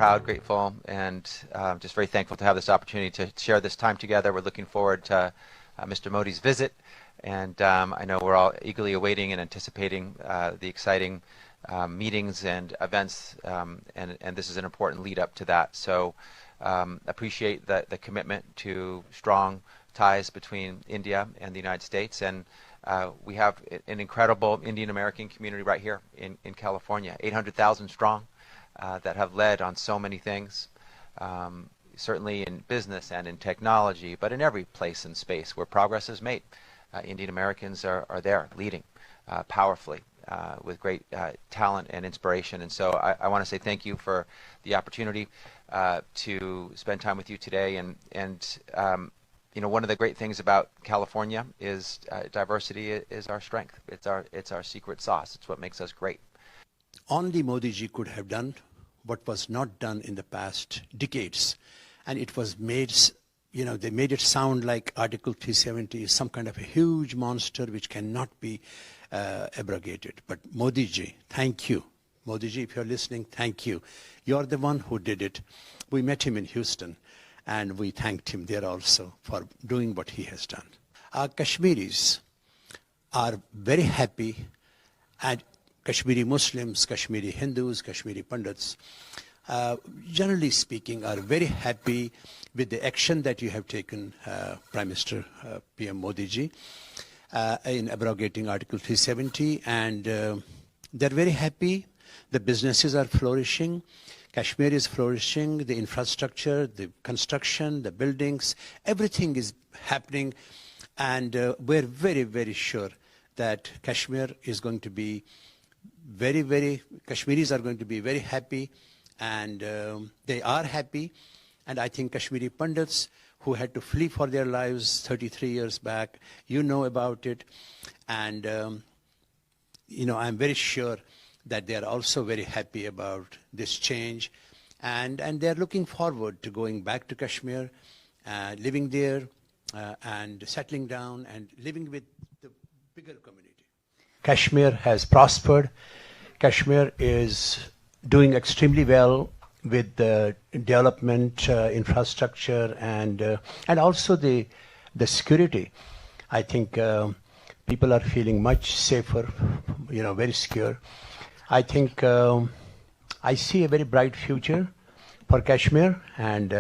proud, grateful, and just very thankful to have this opportunity to share this time together. We're looking forward to Mr. Modi's visit, and I know we're all eagerly awaiting and anticipating the exciting meetings and events, and this is an important lead up to that. So appreciate the commitment to strong ties between India and the United States, and we have an incredible Indian American community right here in California, 800,000 strong, that have led on so many things, certainly in business and in technology, but in every place and space where progress is made. Indian Americans are there leading powerfully with great talent and inspiration. And so I want to say thank you for the opportunity to spend time with you today. And you know, one of the great things about California is diversity is our strength. It's our secret sauce. It's what makes us great. Only Modi ji could have done what was not done in the past decades. And it was made, you know, they made it sound like Article 370 is some kind of a huge monster which cannot be abrogated. But Modi ji, thank you. Modi ji, if you're listening, thank you. You're the one who did it. We met him in Houston, and we thanked him there also for doing what he has done. Our Kashmiris are very happy, and Kashmiri Muslims, Kashmiri Hindus, Kashmiri Pandits, generally speaking, are very happy with the action that you have taken, Prime Minister PM Modi ji, in abrogating Article 370, and they're very happy. The businesses are flourishing. Kashmir is flourishing. The infrastructure, the construction, the buildings, everything is happening, and we're very, very sure that Kashmir is going to be Kashmiris are going to be very happy, and they are happy. And I think Kashmiri Pandits who had to flee for their lives 33 years back, you know about it. And, you know, I'm very sure that they are also very happy about this change. And they're looking forward to going back to Kashmir, living there, and settling down and living with the bigger community. Kashmir has prospered. Kashmir is doing extremely well with the development, infrastructure, and also the security. I think people are feeling much safer, you know, very secure. I think I see a very bright future for Kashmir, and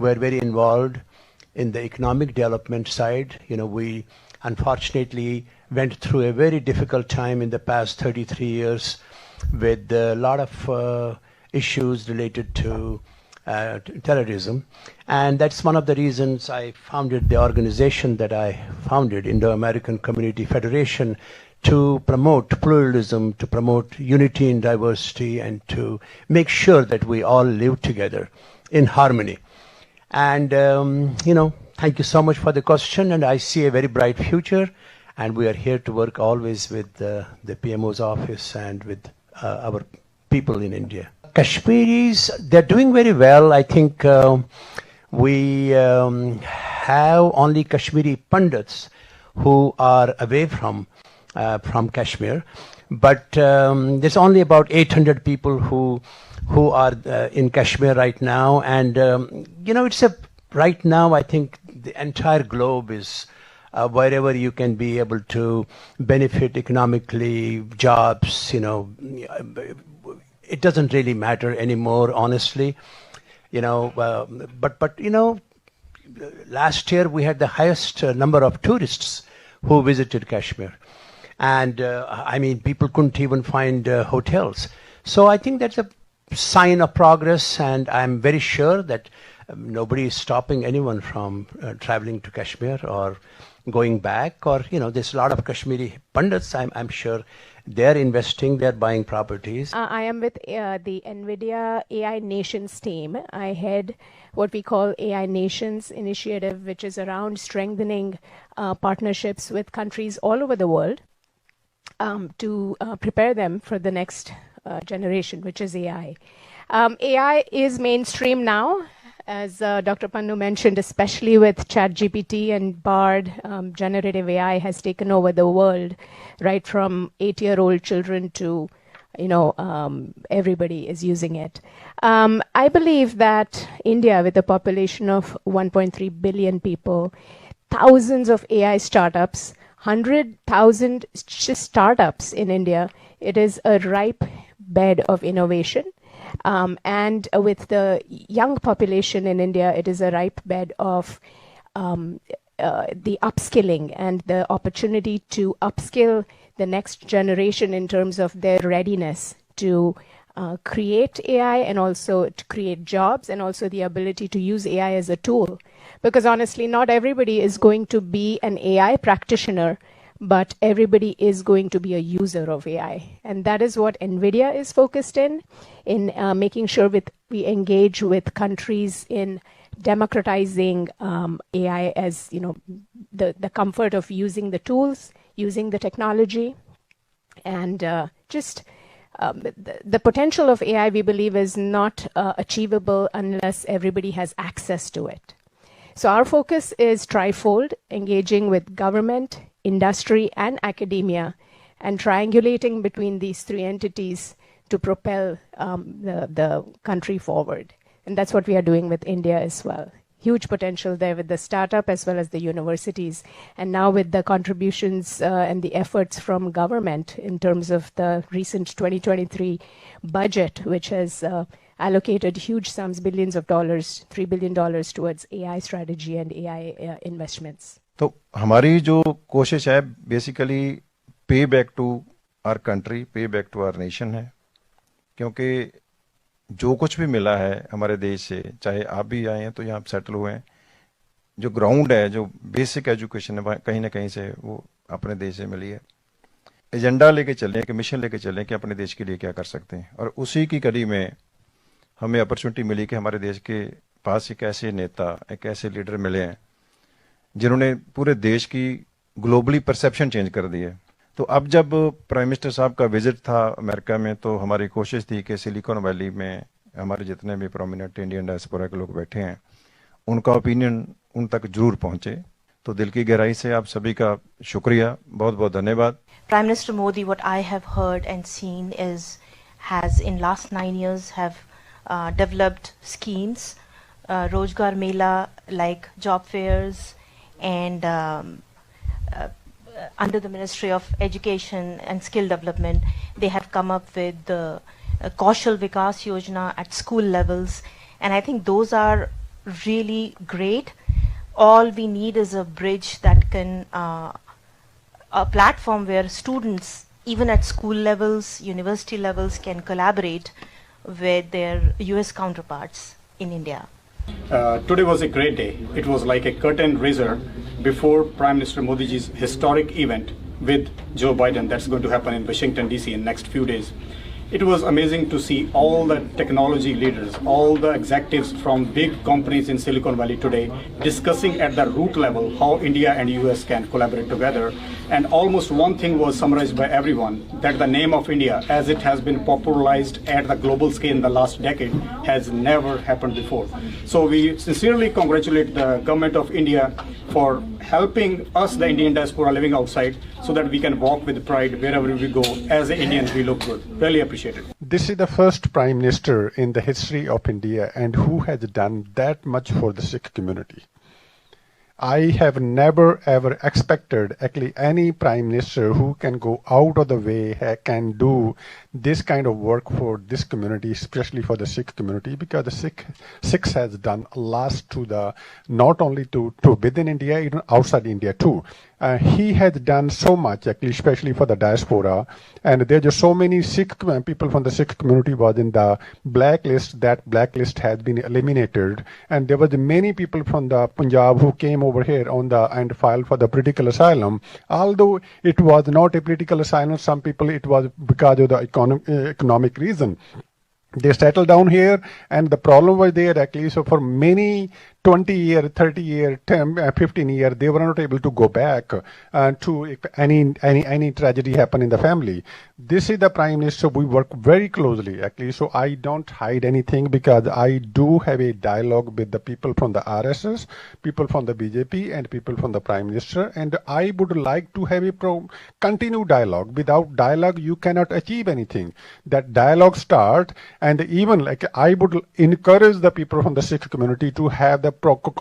we're very involved in the economic development side. You know, we unfortunately went through a very difficult time in the past 33 years with a lot of issues related to terrorism. And that's one of the reasons I founded the organization that I founded, Indo-American Community Federation, to promote pluralism, to promote unity in diversity, and to make sure that we all live together in harmony. And, you know, thank you so much for the question, and I see a very bright future, and we are here to work always with the PMO's office and with our people in India. Kashmiris, they're doing very well. I think we have only Kashmiri Pandits who are away from Kashmir, but there's only about 800 people who are in Kashmir right now, and you know, right now I think the entire globe is wherever you can be able to benefit economically, jobs, you know, it doesn't really matter anymore, honestly, you know. But you know, last year we had the highest number of tourists who visited Kashmir, and I mean, people couldn't even find hotels. So I think that's a sign of progress, and I'm very sure that nobody is stopping anyone from traveling to Kashmir or going back, or, you know, there's a lot of Kashmiri Pandits, I'm sure they're investing, they're buying properties. I am with the NVIDIA AI Nations team. I head what we call AI Nations initiative, which is around strengthening partnerships with countries all over the world to prepare them for the next generation, which is AI. AI is mainstream now, as Dr. Pannu mentioned, especially with ChatGPT and Bard. Generative AI has taken over the world, right from 8-year-old children to everybody is using it. I believe that India, with a population of 1.3 billion people, thousands of AI startups, 100,000 startups in India, it is a ripe bed of innovation. And with the young population in India, it is a ripe bed of the upskilling and the opportunity to upskill the next generation in terms of their readiness to create AI and also to create jobs, and also the ability to use AI as a tool. Because honestly, not everybody is going to be an AI practitioner, but everybody is going to be a user of AI. And that is what NVIDIA is focused in making sure we engage with countries in democratizing AI as, the comfort of using the tools, using the technology, and the potential of AI, we believe, is not achievable unless everybody has access to it. So our focus is trifold: engaging with government, industry, and academia, and triangulating between these three entities to propel the country forward. And that's what we are doing with India as well. Huge potential there with the startup as well as the universities. And now with the contributions and the efforts from government in terms of the recent 2023 budget, which has allocated huge sums, billions of dollars, $3 billion towards AI strategy and AI investments. तो हमारी जो कोशिश है basically पे back to our country, पे back to our nation है, क्योंकि जो कुछ भी मिला है हमारे देश से, चाहे आप भी आए हैं तो यहाँ सेटल हुए हैं, जो ग्राउंड है, जो बेसिक एजुकेशन है, कहीं ना कहीं से वो अपने देश से मिली है। एजेंडा लेके चलें कि मिशन लेके चलें कि अपने देश के लिए क्या कर सकते हैं, और उसी की कड़ी में हमें अपॉर्चुनिटी मिली कि हमारे देश के पास एक ऐसे नेता, एक ऐसे लीडर मिले हैं जिन्होंने पूरे देश की ग्लोबली परसेप्शन चेंज कर दी है। तो अब जब प्राइम मिनिस्टर साहब का विजिट था अमेरिका में, तो हमारी कोशिश थी कि सिलिकॉन वैली में हमारे जितने भी प्रोमिनेंट इंडियन डायस्पोरा के लोग बैठे हैं, उनका ओपिनियन उन तक जरूर पहुंचे। तो दिल की गहराई से आप सभी का शुक्रिया, बहुत बहुत धन्यवाद। Prime Minister Modi, what I have heard and seen has in last 9 years have developed schemes, Rozgar Mela, like job fairs, and under the Ministry of Education and Skill Development, they have come up with the Kaushal Vikas Yojana at school levels, and I think those are really great. All we need is a bridge that can, a platform where students, even at school levels, university levels, can collaborate with their US counterparts in India. Today was a great day. It was like a curtain raiser before Prime Minister Modi's historic event with Joe Biden that's going to happen in Washington, D.C. in next few days. It was amazing to see all the technology leaders, all the executives from big companies in Silicon Valley today discussing at the root level how India and US can collaborate together. And almost one thing was summarized by everyone, that the name of India, as it has been popularized at the global scale in the last decade, has never happened before. So we sincerely congratulate the government of India for helping us, the Indian diaspora living outside, so that we can walk with pride wherever we go. As Indians, we look good. Really appreciate it. This is the first Prime Minister in the history of India and who has done that much for the Sikh community. I have never ever expected actually any Prime Minister who can go out of the way, can do this kind of work for this community, especially for the Sikh community, because the Sikhs has done a lot to the, not only to within India, even outside India too. He has done so much actually, especially for the diaspora, and there are just so many Sikh people from the Sikh community was in the blacklist. That blacklist has been eliminated, and there was many people from the Punjab who came over here on the and filed for the political asylum. Although it was not a political asylum, some people it was because of the economic reason. They settled down here, and the problem was there actually. So for many 20 year, 30 year, 10, 15 year, they were not able to go back to if any tragedy happen in the family. This is the Prime Minister. We work very closely, actually. So I don't hide anything because I do have a dialogue with the people from the RSS, people from the BJP, and people from the Prime Minister. And I would like to have a continued dialogue. Without dialogue, you cannot achieve anything. That dialogue start, and even like I would encourage the people from the Sikh community to have the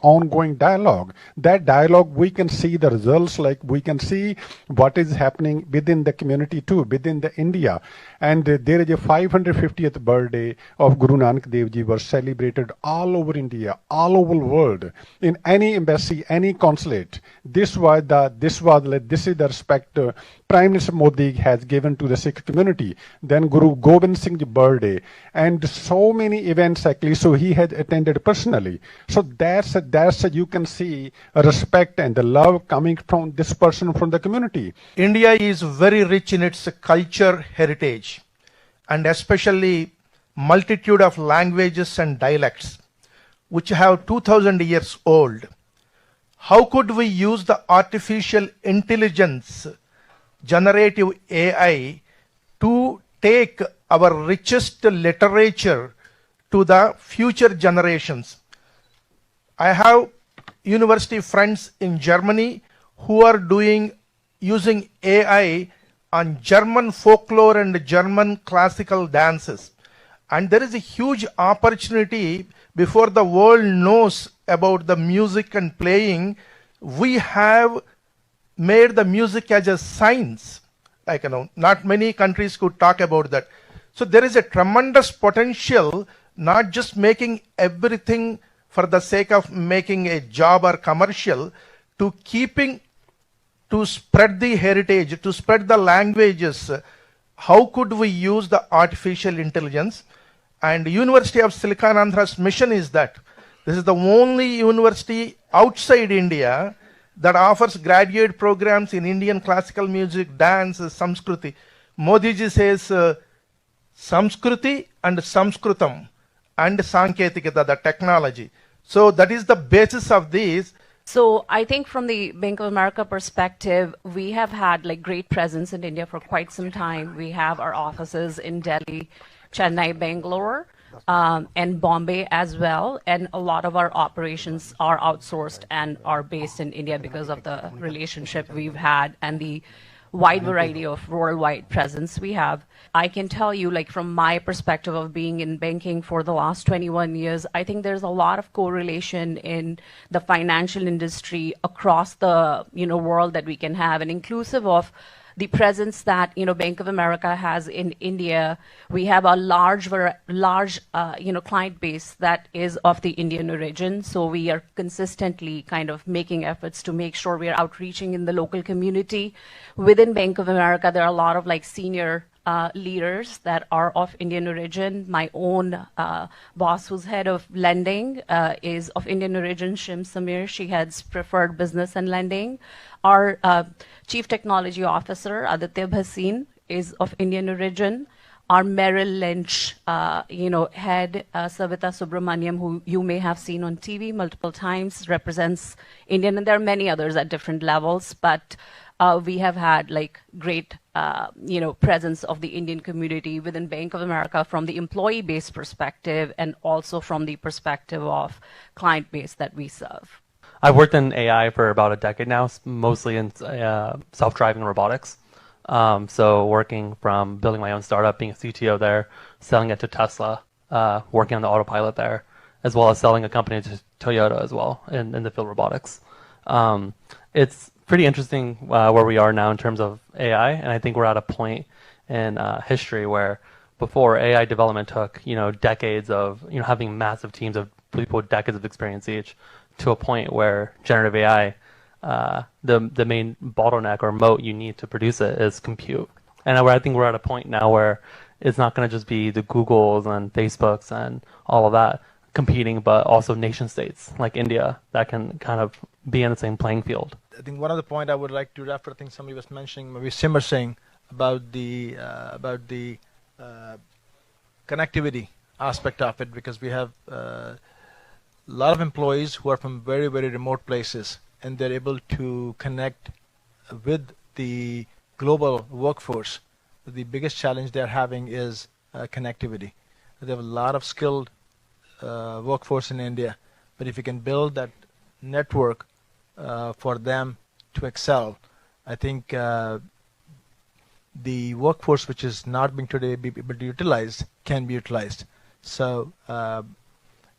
ongoing dialogue. That dialogue, we can see the results, like we can see what is happening within the community too, within the India. And there is a 550th birthday of Guru Nanak Dev Ji was celebrated all over India, all over the world, in any embassy, any consulate. This is the respect Prime Minister Modi has given to the Sikh community. Then Guru Gobind Singh's birthday, and so many events actually. So he has attended personally. So that's you can see a respect and the love coming from this person from the community. India is very rich in its culture heritage, and especially multitude of languages and dialects, which have 2000 years old. How could we use the artificial intelligence, generative AI, to take our richest literature to the future generations? I have university friends in Germany who are using AI on German folklore and German classical dances. And there is a huge opportunity before the world knows about the music and playing. We have made the music as a science. Like, not many countries could talk about that. So there is a tremendous potential, not just making everything for the sake of making a job or commercial, to spread the heritage, to spread the languages. How could we use the artificial intelligence? And University of Silicon Andhra's mission is that this is the only university outside India that offers graduate programs in Indian classical music, dance, Samskriti. Modi ji says Samskriti and Samskritam and Sanketikata, the technology. So that is the basis of this. So I think from the Bank of America perspective, we have had like great presence in India for quite some time. We have our offices in Delhi, Chennai, Bangalore, and Bombay as well. And a lot of our operations are outsourced and are based in India because of the relationship we've had and the wide variety of worldwide presence we have. I can tell you, like from my perspective of being in banking for the last 21 years, I think there's a lot of correlation in the financial industry across the world that we can have, and inclusive of the presence that Bank of America has in India. We have a large client base that is of the Indian origin. So we are consistently kind of making efforts to make sure we are outreaching in the local community. Within Bank of America, there are a lot of like senior leaders that are of Indian origin. My own boss, who's head of lending, is of Indian origin, Shim Samir. She heads preferred business and lending. Our chief technology officer, Aditya Bhasin, is of Indian origin. Our Merrill Lynch, head, Savita Subramaniam, who you may have seen on TV multiple times, represents Indian, and there are many others at different levels, but we have had like great, presence of the Indian community within Bank of America from the employee-based perspective and also from the perspective of client base that we serve. I've worked in AI for about a decade now, mostly in self-driving robotics. So working from building my own startup, being a CTO there, selling it to Tesla, working on the autopilot there, as well as selling a company to Toyota as well in the field of robotics. It's pretty interesting where we are now in terms of AI, and I think we're at a point in history where before AI development took decades of having massive teams of people with decades of experience each, to a point where generative AI, the main bottleneck or moat you need to produce it is compute. And I think we're at a point now where it's not going to just be the Googles and Facebooks and all of that competing, but also nation states like India that can kind of be in the same playing field. I think one of the point I would like to refer, I think somebody was mentioning, maybe Simmer saying about the connectivity aspect of it, because we have lot of employees who are from very, very remote places, and they're able to connect with the global workforce. The biggest challenge they're having is connectivity. They have a lot of skilled workforce in India, but if you can build that network for them to excel, I think the workforce which is not being today be able to utilize can be utilized. So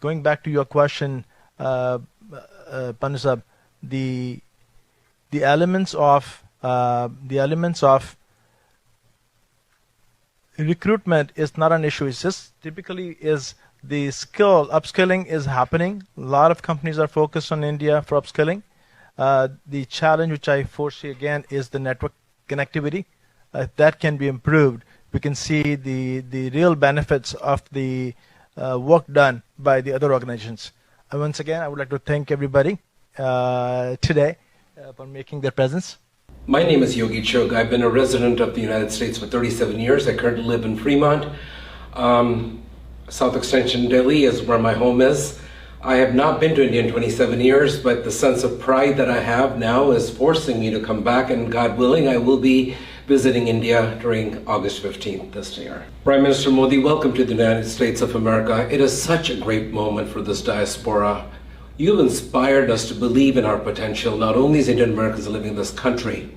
going back to your question, Panusab, the elements of recruitment is not an issue. It's just typically is the upskilling is happening. A lot of companies are focused on India for upskilling. The challenge which I foresee again is the network connectivity. That can be improved. We can see the real benefits of the work done by the other organizations. And once again, I would like to thank everybody today for making their presence. My name is Yogi Chog. I've been a resident of the United States for 37 years. I currently live in Fremont. South Extension, Delhi is where my home is. I have not been to India in 27 years, but the sense of pride that I have now is forcing me to come back, and God willing, I will be visiting India during August 15th this year. Prime Minister Modi, welcome to the United States of America. It is such a great moment for this diaspora. You've inspired us to believe in our potential, not only as Indian Americans living in this country,